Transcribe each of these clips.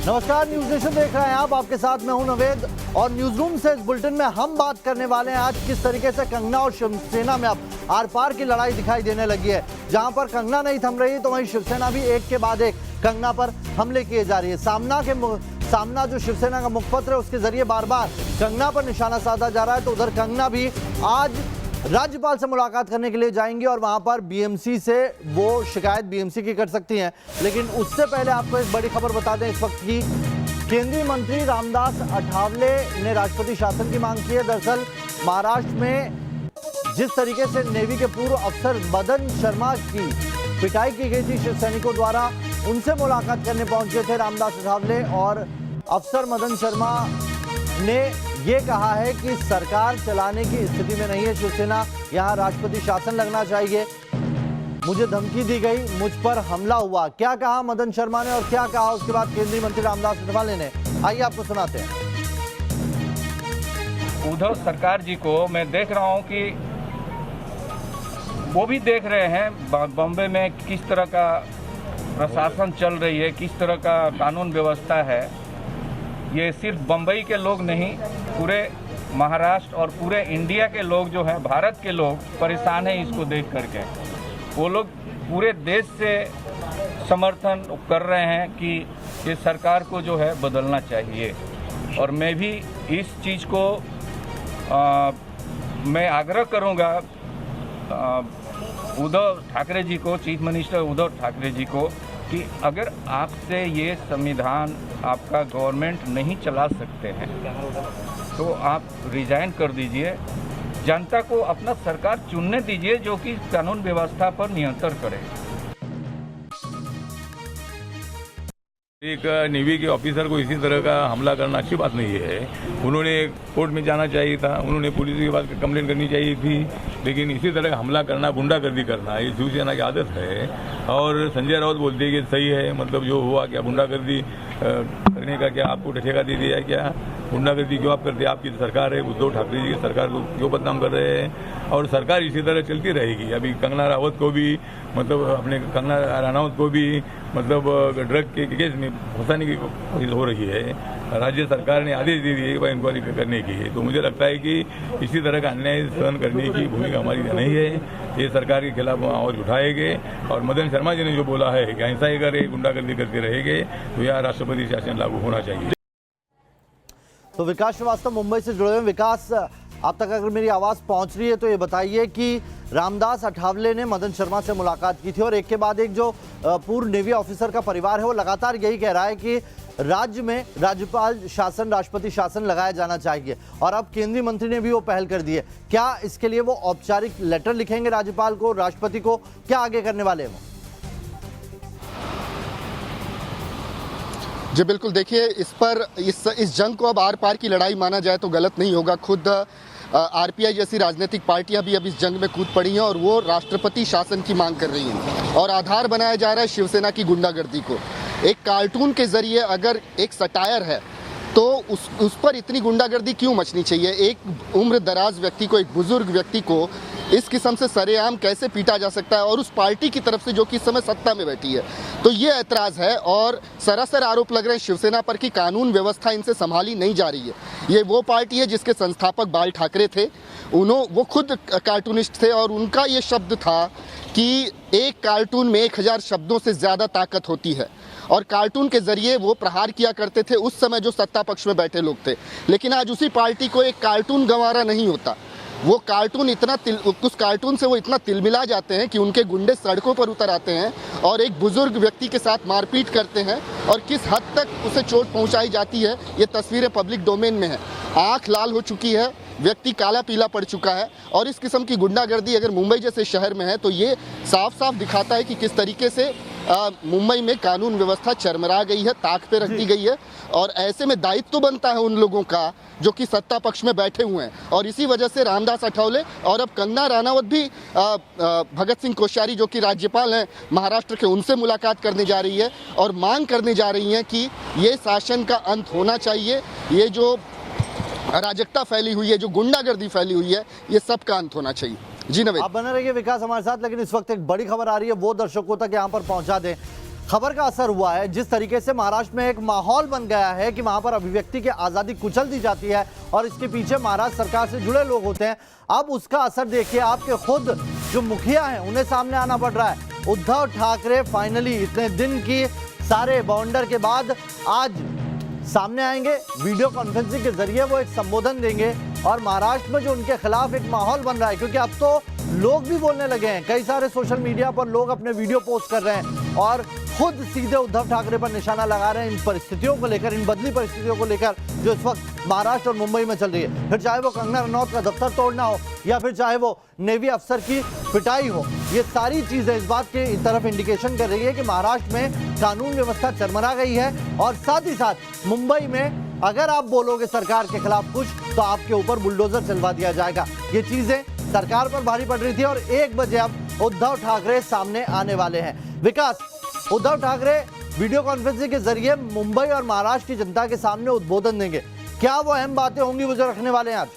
नमस्कार, news nation देख रहे हैं आप। आपके साथ मैं हूं नवेद और न्यूज रूम से इस बुलेटिन में हम बात करने वाले हैं आज किस तरीके से कंगना और शिवसेना में अब आर पार की लड़ाई दिखाई देने लगी है। जहां पर कंगना नहीं थम रही तो वहीं शिवसेना भी एक के बाद एक कंगना पर हमले किए जा रही है। सामना जो शिवसेना का मुखपत्र है उसके जरिए बार बार कंगना पर निशाना साधा जा रहा है, तो उधर कंगना भी आज राज्यपाल से मुलाकात करने के लिए जाएंगे और वहां पर बीएमसी से वो शिकायत बीएमसी की कर सकती हैं। लेकिन उससे पहले आपको एक बड़ी खबर बता दें इस वक्त की। केंद्रीय मंत्री रामदास अठावले ने राष्ट्रपति शासन की मांग की है। दरअसल महाराष्ट्र में जिस तरीके से नेवी के पूर्व अफसर मदन शर्मा की पिटाई की गई थी शिव सैनिकों द्वारा, उनसे मुलाकात करने पहुंचे थे रामदास अठावले और अफसर मदन शर्मा ने ये कहा है कि सरकार चलाने की स्थिति में नहीं है शिवसेना, यहां राष्ट्रपति शासन लगना चाहिए। मुझे धमकी दी गई, मुझ पर हमला हुआ, क्या कहा मदन शर्मा ने और क्या कहा उसके बाद केंद्रीय मंत्री रामदास अठावले ने, आइए आपको सुनाते हैं। उद्धव सरकार जी को मैं देख रहा हूं कि वो भी देख रहे हैं बॉम्बे में किस तरह का प्रशासन चल रही है, किस तरह का कानून व्यवस्था है। ये सिर्फ बम्बई के लोग नहीं, पूरे महाराष्ट्र और पूरे इंडिया के लोग जो हैं, भारत के लोग परेशान हैं इसको देख करके। वो लोग पूरे देश से समर्थन कर रहे हैं कि ये सरकार को जो है बदलना चाहिए। और मैं भी इस चीज़ को मैं आग्रह करूँगा उद्धव ठाकरे जी को, चीफ मिनिस्टर उद्धव ठाकरे जी को, कि अगर आपसे ये संविधान आपका गवर्नमेंट नहीं चला सकते हैं तो आप रिजाइन कर दीजिए, जनता को अपना सरकार चुनने दीजिए जो कि कानून व्यवस्था पर नियंत्रण करे। एक नेवी के ऑफिसर को इसी तरह का हमला करना अच्छी बात नहीं है। उन्होंने कोर्ट में जाना चाहिए था, उन्होंने पुलिस के पास कंप्लेंट करनी चाहिए थी, लेकिन इसी तरह का हमला करना, गुंडागर्दी करना ये शिवसेना की आदत है। और संजय राउत बोलते हैं कि सही है, मतलब जो हुआ क्या गुंडागर्दी करने का क्या आपको ठेका दे दिया है क्या? गुंडागर्दी क्यों आप करते हैं? आपकी सरकार है, उद्धव ठाकरे जी की सरकार को क्यों बदनाम कर रहे हैं? और सरकार इसी तरह चलती रहेगी। अभी कंगना रावत को भी, मतलब अपने कंगना राणावत को भी, मतलब ड्रग के केस में फंसाने की कोशिश हो रही है। राज्य सरकार ने आदेश दे दिए कि इंक्वायरी करने की। तो मुझे लगता है कि इसी तरह का अन्याय सहन करने की भूमिका हमारी नहीं है। ये सरकार के खिलाफ आवाज उठाएंगे। और मदन शर्मा जी ने जो बोला है कि ऐसा ही करे, गुंडागर्दी करते रहेंगे, तो यह राष्ट्रपति शासन लागू होना चाहिए। तो विकास श्रीवास्तव मुंबई से जुड़े हुए। विकास, आप तक अगर मेरी आवाज पहुंच रही है तो ये बताइए कि रामदास अठावले ने मदन शर्मा से मुलाकात की थी और एक के बाद एक जो पूर्व नेवी ऑफिसर का परिवार है वो लगातार यही कह रहा है कि राज्य में राज्यपाल शासन, राष्ट्रपति शासन लगाया जाना चाहिए। और अब केंद्रीय मंत्री ने भी वो पहल कर दी है। क्या इसके लिए वो औपचारिक लेटर लिखेंगे राज्यपाल को, राष्ट्रपति को, क्या आगे करने वाले हैं वो? जी बिल्कुल, देखिए इस जंग को अब आर पार की लड़ाई माना जाए तो गलत नहीं होगा। खुद आरपीआई जैसी राजनीतिक पार्टियां भी अब इस जंग में कूद पड़ी हैं और वो राष्ट्रपति शासन की मांग कर रही हैं। और आधार बनाया जा रहा है शिवसेना की गुंडागर्दी को। एक कार्टून के जरिए अगर एक सटायर है तो उस पर इतनी गुंडागर्दी क्यों मचनी चाहिए? एक उम्र दराज व्यक्ति को, एक बुजुर्ग व्यक्ति को इस किस्म से सरेआम कैसे पीटा जा सकता है, और उस पार्टी की तरफ से जो कि इस समय सत्ता में बैठी है। तो ये ऐतराज है और सरासर आरोप लग रहे हैं शिवसेना पर कि कानून व्यवस्था इनसे संभाली नहीं जा रही है। ये वो पार्टी है जिसके संस्थापक बाल ठाकरे थे, वो खुद कार्टूनिस्ट थे और उनका ये शब्द था कि एक कार्टून में 1000 शब्दों से ज्यादा ताकत होती है। और कार्टून के जरिए वो प्रहार किया करते थे उस समय जो सत्ता पक्ष में बैठे लोग थे। लेकिन आज उसी पार्टी को एक कार्टून गंवारा नहीं होता। वो कार्टून उस कार्टून से वो इतना तिलमिला जाते हैं कि उनके गुंडे सड़कों पर उतर आते हैं और एक बुजुर्ग व्यक्ति के साथ मारपीट करते हैं। और किस हद तक उसे चोट पहुंचाई जाती है ये तस्वीरें पब्लिक डोमेन में है। आंख लाल हो चुकी है, व्यक्ति काला पीला पड़ चुका है। और इस किस्म की गुंडागर्दी अगर मुंबई जैसे शहर में है तो ये साफ साफ दिखाता है कि किस तरीके से मुंबई में कानून व्यवस्था चरमरा गई है, ताक पे रख दी गई है। और ऐसे में दायित्व तो बनता है उन लोगों का जो कि सत्ता पक्ष में बैठे हुए हैं। और इसी वजह से रामदास अठावले और अब कंगना राणावत भी भगत सिंह कोश्यारी जो कि राज्यपाल हैं महाराष्ट्र के, उनसे मुलाकात करने जा रही है और मांग करने जा रही हैं कि ये शासन का अंत होना चाहिए। ये जो अराजकता फैली हुई है, जो गुंडागर्दी फैली हुई है, ये सब का अंत होना चाहिए। जी नवेद, आप बने रहिए विकास हमारे साथ। लेकिन इस वक्त एक बड़ी खबर आ रही है, वो दर्शकों तक यहाँ पर पहुँचा दें। खबर का असर हुआ है, जिस तरीके से महाराष्ट्र में एक माहौल बन गया है कि वहां पर अभिव्यक्ति की आजादी कुचल दी जाती है और इसके पीछे महाराष्ट्र सरकार से जुड़े लोग होते हैं। अब उसका असर देखिए, आपके खुद जो मुखिया हैं उन्हें सामने आना पड़ रहा है। उद्धव ठाकरे फाइनली इतने दिन की सारे बाउंडर के बाद आज सामने आएंगे, वीडियो कॉन्फ्रेंसिंग के जरिए वो एक संबोधन देंगे और महाराष्ट्र में जो उनके खिलाफ एक माहौल बन रहा है, क्योंकि अब तो लोग भी बोलने लगे हैं, कई सारे सोशल मीडिया पर लोग अपने वीडियो पोस्ट कर रहे हैं और खुद सीधे उद्धव ठाकरे पर निशाना लगा रहे हैं इन परिस्थितियों को लेकर, इन बदली परिस्थितियों को लेकर जो इस वक्त महाराष्ट्र और मुंबई में चल रही है। फिर चाहे वो कंगना रनौत का दफ्तर तोड़ना हो या फिर चाहे वो नेवी अफसर की पिटाई हो, ये सारी चीजें इस बात की तरफ इंडिकेशन कर रही है कि महाराष्ट्र में कानून व्यवस्था चरमरा गई है और साथ ही साथ मुंबई में अगर आप बोलोगे सरकार के खिलाफ कुछ तो आपके ऊपर बुलडोजर चलवा दिया जाएगा। ये चीजें सरकार पर भारी पड़ रही थी और 1 बजे अब उद्धव ठाकरे सामने आने वाले हैं। विकास, उद्धव ठाकरे वीडियो कॉन्फ्रेंसिंग के जरिए मुंबई और महाराष्ट्र की जनता के सामने उद्बोधन देंगे, क्या वो अहम बातें होंगी वो जो रखने वाले हैं आज?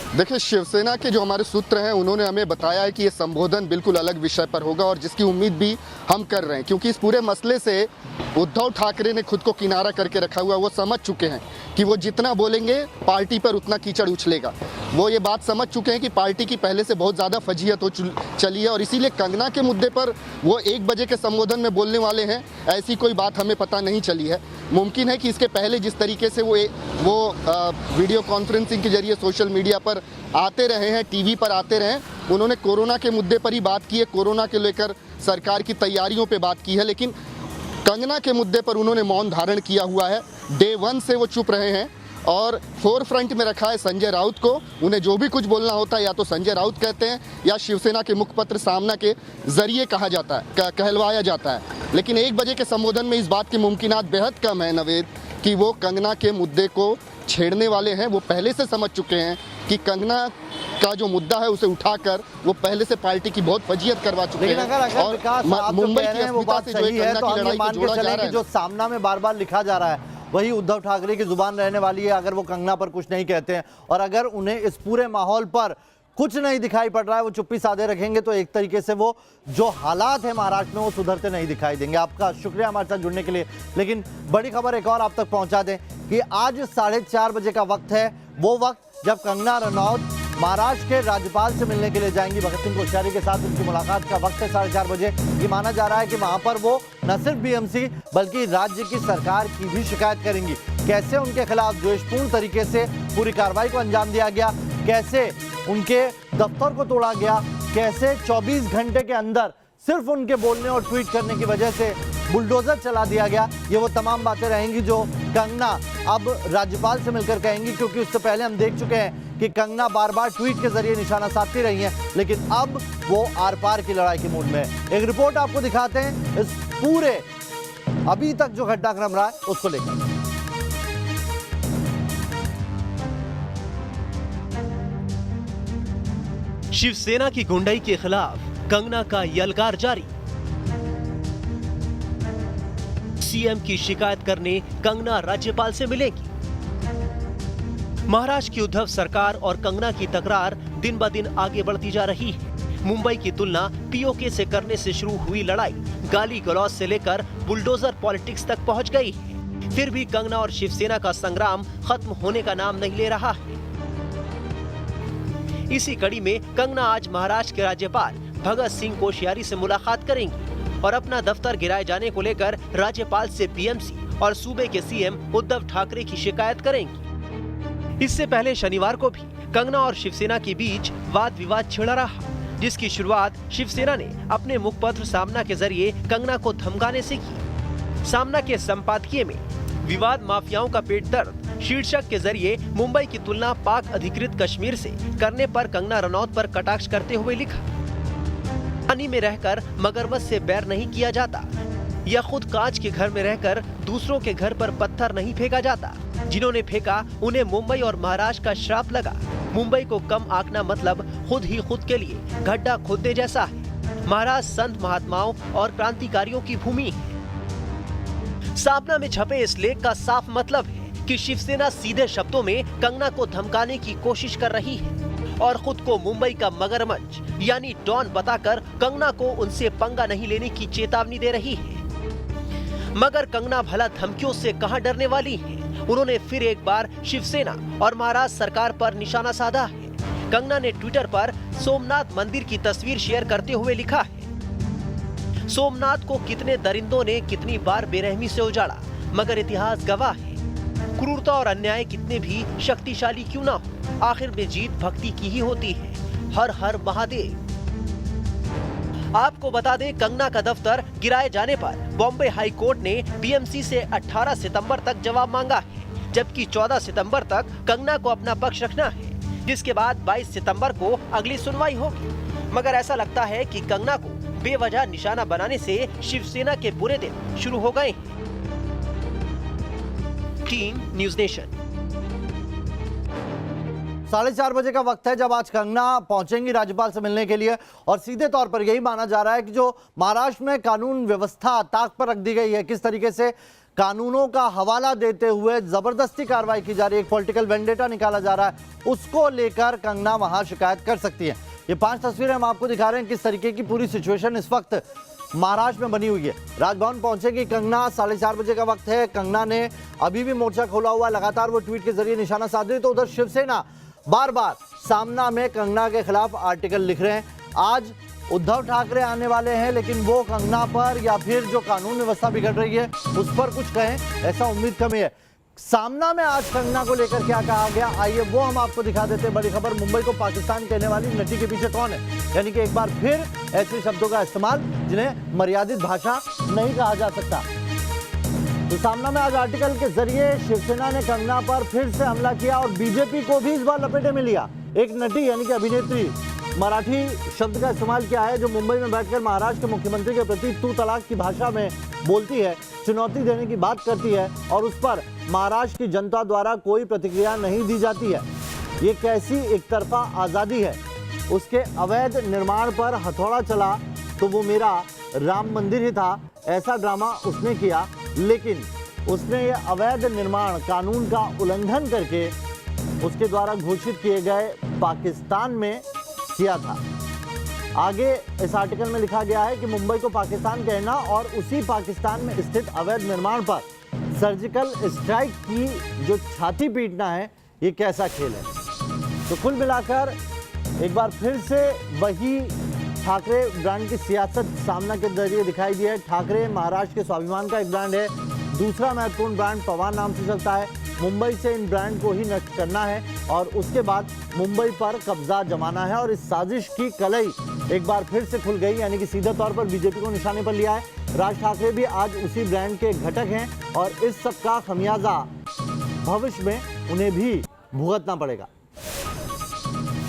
देखिए, शिवसेना के जो हमारे सूत्र हैं उन्होंने हमें बताया है कि ये संबोधन बिल्कुल अलग विषय पर होगा और जिसकी उम्मीद भी हम कर रहे हैं, क्योंकि इस पूरे मसले से उद्धव ठाकरे ने खुद को किनारा करके रखा हुआ है। वो समझ चुके हैं कि वो जितना बोलेंगे पार्टी पर उतना कीचड़ उछलेगा। वो ये बात समझ चुके हैं कि पार्टी की पहले से बहुत ज़्यादा फजीहत हो चली है और इसीलिए कंगना के मुद्दे पर वो 1 बजे के संबोधन में बोलने वाले हैं, ऐसी कोई बात हमें पता नहीं चली है। मुमकिन है कि इसके पहले जिस तरीके से वो वीडियो कॉन्फ्रेंसिंग के जरिए सोशल मीडिया पर आते रहे हैं, टीवी पर आते रहे, उन्होंने कोरोना के मुद्दे पर ही बात की है, कोरोना के लेकर सरकार की तैयारियों पे बात की है, लेकिन कंगना के मुद्दे पर उन्होंने मौन धारण किया हुआ है। डे 1 से वो चुप रहे हैं और फोर फ्रंट में रखा है संजय राउत को। उन्हें जो भी कुछ बोलना होता है या तो संजय राउत कहते हैं या शिवसेना के मुखपत्र सामना के जरिए कहा जाता है, कहलवाया जाता है। लेकिन 1 बजे के संबोधन में इस बात की मुमकिनात बेहद कम है नवेद कि वो कंगना के मुद्दे को छेड़ने वाले हैं। वो पहले से समझ चुके हैं कि कंगना का जो मुद्दा है उसे उठाकर वो पहले से पार्टी की बहुत फजीहत करवा चुके हैं। और मुंबई की वो बात सही है तो हम ये मान के चलें कि जो सामना में बार-बार लिखा जा रहा है वही उद्धव ठाकरे की जुबान रहने वाली है अगर वो कंगना पर कुछ नहीं कहते हैं, और अगर उन्हें इस पूरे माहौल पर कुछ नहीं दिखाई पड़ रहा है, वो चुप्पी साधे रखेंगे तो एक तरीके से वो जो हालात है महाराष्ट्र में वो सुधरते नहीं दिखाई देंगे। आपका शुक्रिया हमारे साथ जुड़ने के लिए। लेकिन बड़ी खबर एक और आप तक पहुंचा दें कि आज 4:30 बजे का वक्त है, वो वक्त जब कंगना रनौत महाराष्ट्र के राज्यपाल से मिलने के लिए जाएंगी। भगत सिंह कोश्यारी के साथ उनकी मुलाकात का वक्त है 4:30 बजे। ये माना जा रहा है कि वहां पर वो न सिर्फ बीएमसी बल्कि राज्य की सरकार की भी शिकायत करेंगी। कैसे उनके खिलाफ द्वेषपूर्ण तरीके से पूरी कार्रवाई को अंजाम दिया गया, कैसे उनके दफ्तर को तोड़ा गया, कैसे 24 घंटे के अंदर सिर्फ उनके बोलने और ट्वीट करने की वजह से बुलडोजर चला दिया गया, ये वो तमाम बातें रहेंगी जो कंगना अब राज्यपाल से मिलकर कहेंगी। क्योंकि उससे पहले हम देख चुके हैं कि कंगना बार-बार ट्वीट के जरिए निशाना साधती रही हैं, लेकिन अब वो आर-पार की लड़ाई के मूड में है। एक रिपोर्ट आपको दिखाते हैं इस पूरे अभी तक जो घटनाक्रम रहा है उसको लेकर। शिवसेना की गुंडाई के खिलाफ कंगना का यलकार जारी। सीएम की शिकायत करने कंगना राज्यपाल से मिलेगी। महाराष्ट्र की उद्धव सरकार और कंगना की तकरार दिन ब दिन आगे बढ़ती जा रही है। मुंबई की तुलना पीओके से करने से शुरू हुई लड़ाई गाली गलौज से लेकर बुलडोजर पॉलिटिक्स तक पहुंच गई है। फिर भी कंगना और शिवसेना का संग्राम खत्म होने का नाम नहीं ले रहा है। इसी कड़ी में कंगना आज महाराष्ट्र के राज्यपाल भगत सिंह कोश्यारी से मुलाकात करेंगी और अपना दफ्तर गिराए जाने को लेकर राज्यपाल से बीएमसी और सूबे के सीएम उद्धव ठाकरे की शिकायत करेंगी। इससे पहले शनिवार को भी कंगना और शिवसेना के बीच वाद विवाद छिड़ा रहा, जिसकी शुरुआत शिवसेना ने अपने मुखपत्र सामना के जरिए कंगना को धमकाने से की। सामना के संपादकीय में विवाद माफियाओं का पेट दर्द शीर्षक के जरिए मुंबई की तुलना पाक अधिकृत कश्मीर से करने पर कंगना रनौत पर कटाक्ष करते हुए लिखा, पानी में रहकर मगरमच्छ से बैर नहीं किया जाता या खुद कांच के घर में रहकर दूसरों के घर पर पत्थर नहीं फेंका जाता। जिन्होंने फेंका उन्हें मुंबई और महाराष्ट्र का श्राप लगा। मुंबई को कम आंकना मतलब खुद ही खुद के लिए गड्ढा खोदने जैसा है। महाराष्ट्र संत महात्माओं और क्रांतिकारियों की भूमि है। सापना में छपे इस लेख का साफ मतलब है कि शिवसेना सीधे शब्दों में कंगना को धमकाने की कोशिश कर रही है और खुद को मुंबई का मगरमच्छ यानी डॉन बताकर कंगना को उनसे पंगा नहीं लेने की चेतावनी दे रही है। मगर कंगना भला धमकियों से कहां डरने वाली है। उन्होंने फिर एक बार शिवसेना और महाराष्ट्र सरकार पर निशाना साधा है। कंगना ने ट्विटर पर सोमनाथ मंदिर की तस्वीर शेयर करते हुए लिखा है, सोमनाथ को कितने दरिंदों ने कितनी बार बेरहमी से उजाड़ा, मगर इतिहास गवाह है, क्रूरता और अन्याय कितने भी शक्तिशाली क्यों ना हो, आखिर में जीत भक्ति की ही होती है। हर हर महादेव। आपको बता दें, कंगना का दफ्तर गिराए जाने पर बॉम्बे हाई कोर्ट ने बीएमसी से 18 सितंबर तक जवाब मांगा है, जबकि 14 सितंबर तक कंगना को अपना पक्ष रखना है, जिसके बाद 22 सितंबर को अगली सुनवाई होगी। मगर ऐसा लगता है कि कंगना को बेवजह निशाना बनाने से शिवसेना के बुरे दिन शुरू हो गए हैं। Team news nation. 4:30 बजे का वक्त है जब आज कंगना पहुंचेंगी राज्यपाल से मिलने के लिए, और सीधे तौर पर यही माना जा रहा है कि जो महाराष्ट्र में कानून व्यवस्था ताक पर रख दी गई है, किस तरीके से कानूनों का हवाला देते हुए जबरदस्ती कार्रवाई की जा रही है, एक पॉलिटिकल वेंडेटा निकाला जा रहा है, उसको लेकर कंगना वहां शिकायत कर सकती है। ये 5 तस्वीरें हम आपको दिखा रहे हैं किस तरीके की पूरी सिचुएशन इस वक्त महाराष्ट्र में बनी हुई है। राजभवन पहुंचेगी कंगना, 4:30 बजे का वक्त है। कंगना ने अभी भी मोर्चा खोला हुआ, लगातार वो ट्वीट के जरिए निशाना साध रही, तो उधर शिवसेना बार बार सामना में कंगना के खिलाफ आर्टिकल लिख रहे हैं। आज उद्धव ठाकरे आने वाले हैं, लेकिन वो कंगना पर या फिर जो कानून व्यवस्था बिगड़ रही है उस पर कुछ कहें, ऐसा उम्मीद कम है। सामना में आज कंगना को लेकर क्या कहा गया, आइए वो हम आपको दिखा देते हैं। बड़ी खबर, मुंबई को पाकिस्तान कहने वाली नटी के पीछे कौन है, यानी कि एक बार फिर ऐसे शब्दों का इस्तेमाल जिन्हें मर्यादित भाषा नहीं कहा जा सकता। तो सामना में आज आर्टिकल के जरिए शिवसेना ने कंगना पर फिर से हमला किया और बीजेपी को भी इस बार लपेटे में लिया। एक नटी यानी कि अभिनेत्री, मराठी शब्द का इस्तेमाल किया है, जो मुंबई में बैठकर महाराष्ट्र के मुख्यमंत्री के प्रति तू तलाक की भाषा में बोलती है, चुनौती देने की बात करती है, और उस पर महाराष्ट्र की जनता द्वारा कोई प्रतिक्रिया नहीं दी जाती है। ये कैसी एक तरफा आज़ादी है। उसके अवैध निर्माण पर हथौड़ा चला तो वो मेरा राम मंदिर ही था, ऐसा ड्रामा उसने किया, लेकिन उसने ये अवैध निर्माण कानून का उल्लंघन करके उसके द्वारा घोषित किए गए पाकिस्तान में किया था। आगे इस आर्टिकल में लिखा गया है कि मुंबई को पाकिस्तान कहना और उसी पाकिस्तान में स्थित अवैध निर्माण पर सर्जिकल स्ट्राइक की जो छाती पीटना है, ये कैसा खेल है। तो कुल मिलाकर एक बार फिर से वही ठाकरे ब्रांड की सियासत सामना के जरिए दिखाई दी है। ठाकरे महाराष्ट्र के स्वाभिमान का एक ब्रांड है। दूसरा महत्वपूर्ण ब्रांड पवार नाम से चलता है। मुंबई से इन ब्रांड को ही नष्ट करना है और उसके बाद मुंबई पर कब्जा जमाना है, और इस साजिश की कलई एक बार फिर से खुल गई, यानी कि सीधे तौर पर बीजेपी को निशाने पर लिया है। राज ठाकरे भी आज उसी ब्रांड के घटक हैं और इस सब का खमियाजा भविष्य में उन्हें भी भुगतना पड़ेगा।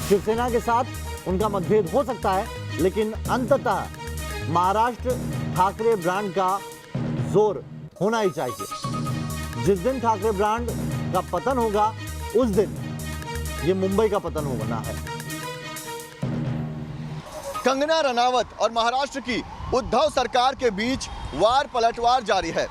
शिवसेना के साथ उनका मतभेद हो सकता है, लेकिन अंततः महाराष्ट्र ठाकरे ब्रांड का जोर होना ही चाहिए। जिस दिन ठाकरे ब्रांड का पतन होगा, उस दिन ये मुंबई का पतन होना है। कंगना रनावत और महाराष्ट्र की उद्धव सरकार के बीच वार पलटवार जारी है।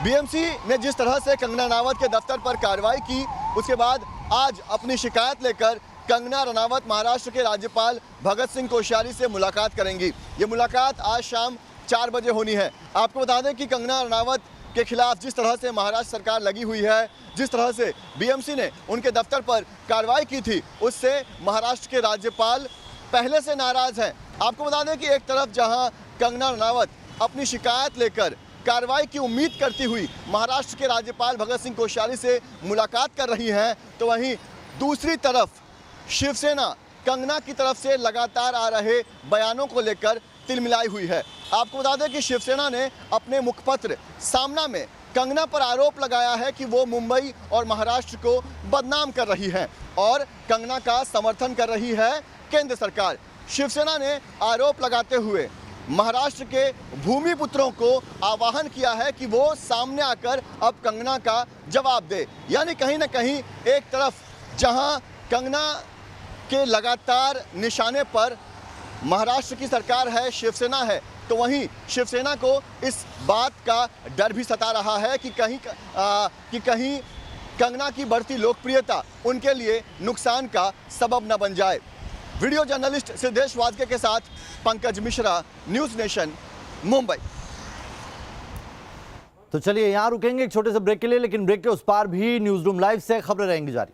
बीएमसी ने जिस तरह से कंगना रनावत के दफ्तर पर कार्रवाई की, उसके बाद आज अपनी शिकायत लेकर कंगना रनावत महाराष्ट्र के राज्यपाल भगत सिंह कोश्यारी से मुलाकात करेंगी। ये मुलाकात आज शाम 4 बजे होनी है। आपको बता दें कि कंगना रनावत के खिलाफ जिस तरह से महाराष्ट्र सरकार लगी हुई है, जिस तरह से बीएमसी ने उनके दफ्तर पर कार्रवाई की थी, उससे महाराष्ट्र के राज्यपाल पहले से नाराज हैं। आपको बता दें कि एक तरफ जहां कंगना रनावत अपनी शिकायत लेकर कार्रवाई की उम्मीद करती हुई महाराष्ट्र के राज्यपाल भगत सिंह कोश्यारी से मुलाकात कर रही हैं, तो वहीं दूसरी तरफ शिवसेना कंगना की तरफ से लगातार आ रहे बयानों को लेकर तिलमिलाई हुई है। आपको बता दें कि शिवसेना ने अपने मुखपत्र सामना में कंगना पर आरोप लगाया है कि वो मुंबई और महाराष्ट्र को बदनाम कर रही है और कंगना का समर्थन कर रही है केंद्र सरकार। शिवसेना ने आरोप लगाते हुए महाराष्ट्र के भूमिपुत्रों को आह्वान किया है कि वो सामने आकर अब कंगना का जवाब दे। यानी कहीं ना कहीं एक तरफ जहां कंगना के लगातार निशाने पर महाराष्ट्र की सरकार है, शिवसेना है, तो वहीं शिवसेना को इस बात का डर भी सता रहा है कि कहीं कंगना की बढ़ती लोकप्रियता उनके लिए नुकसान का सबब न बन जाए। वीडियो जर्नलिस्ट सिद्धेश वाजके के साथ पंकज मिश्रा, न्यूज़ नेशन, मुंबई। तो चलिए यहां रुकेंगे एक छोटे से ब्रेक के लिए, लेकिन ब्रेक के उस पार भी न्यूज रूम लाइव से खबरें रहेंगी जारी।